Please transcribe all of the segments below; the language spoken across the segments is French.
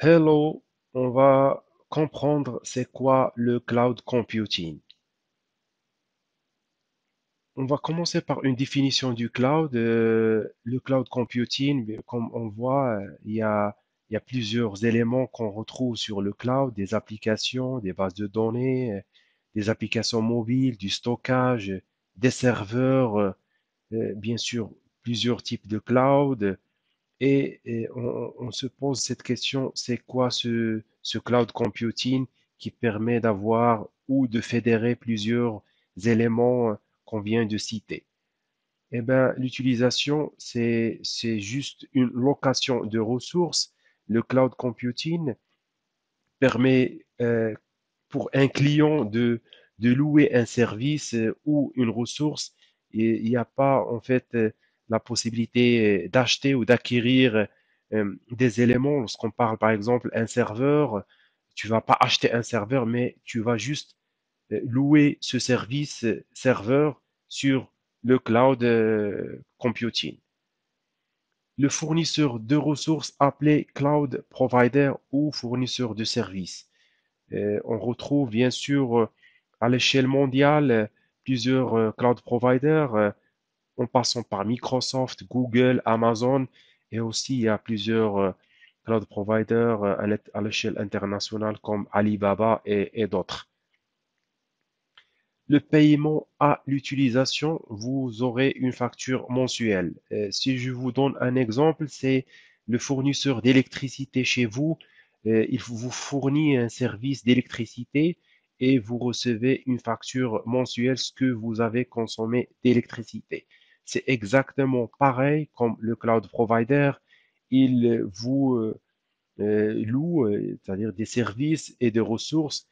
Hello, on va comprendre c'est quoi le cloud computing. On va commencer par une définition du cloud. Le cloud computing, comme on voit, il y a plusieurs éléments qu'on retrouve sur le cloud, des applications, des bases de données, des applications mobiles, du stockage, des serveurs, bien sûr, plusieurs types de cloud. Et on se pose cette question, c'est quoi ce cloud computing qui permet d'avoir ou de fédérer plusieurs éléments qu'on vient de citer? Eh bien, l'utilisation, c'est juste une location de ressources. Le cloud computing permet pour un client de louer un service ou une ressource. Et il n'y a pas en fait la possibilité d'acheter ou d'acquérir des éléments. Lorsqu'on parle par exemple un serveur, tu vas pas acheter un serveur, mais tu vas juste louer ce service serveur sur le cloud computing. Le fournisseur de ressources appelé cloud provider ou fournisseur de services. On retrouve bien sûr à l'échelle mondiale plusieurs cloud providers en passant par Microsoft, Google, Amazon et aussi il y a plusieurs cloud providers à l'échelle internationale comme Alibaba et d'autres. Le paiement à l'utilisation, vous aurez une facture mensuelle. Si je vous donne un exemple, c'est le fournisseur d'électricité chez vous. Il vous fournit un service d'électricité et vous recevez une facture mensuelle ce que vous avez consommé d'électricité. C'est exactement pareil comme le cloud provider. Il vous loue, c'est-à-dire des services et des ressources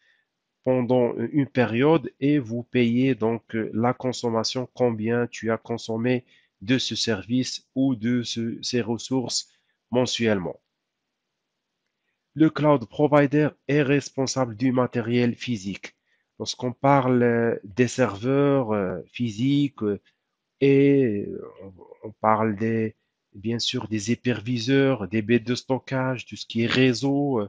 pendant une période et vous payez donc la consommation, combien tu as consommé de ce service ou de ces ressources mensuellement. Le cloud provider est responsable du matériel physique. Lorsqu'on parle des serveurs physiques et on parle bien sûr des hyperviseurs, des baies de stockage, tout ce qui est réseau,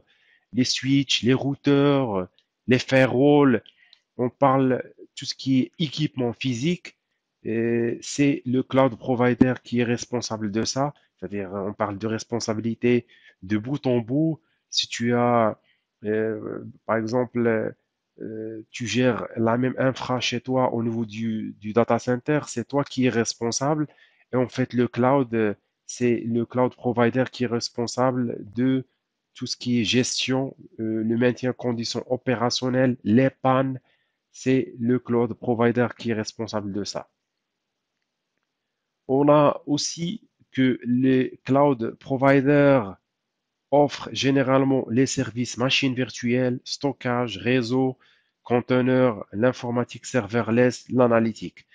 les switches, les routeurs, les firewalls, on parle tout ce qui est équipement physique, c'est le cloud provider qui est responsable de ça. C'est-à-dire, on parle de responsabilité de bout en bout. Si tu as, par exemple, tu gères la même infra chez toi au niveau du data center, c'est toi qui es responsable. Et en fait, le cloud, c'est le cloud provider qui est responsable de tout ce qui est gestion, le maintien en conditions opérationnelles, les pannes, c'est le cloud provider qui est responsable de ça. On a aussi que les cloud providers offrent généralement les services machines virtuelles, stockage, réseau, conteneurs, l'informatique serverless, l'analytique.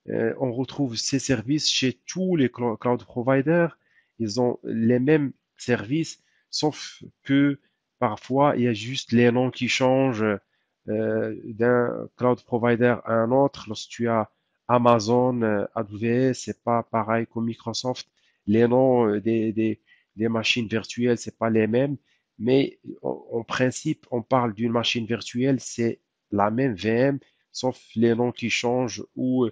On retrouve ces services chez tous les cloud providers. Ils ont les mêmes services, sauf que parfois il y a juste les noms qui changent d'un cloud provider à un autre. Lorsque tu as Amazon, AWS, c'est pas pareil que Microsoft. Les noms des machines virtuelles, c'est pas les mêmes, mais en principe, on parle d'une machine virtuelle, c'est la même VM, sauf les noms qui changent ou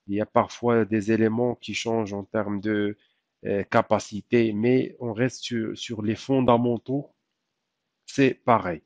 il y a parfois des éléments qui changent en termes de capacité, mais on reste sur les fondamentaux, c'est pareil.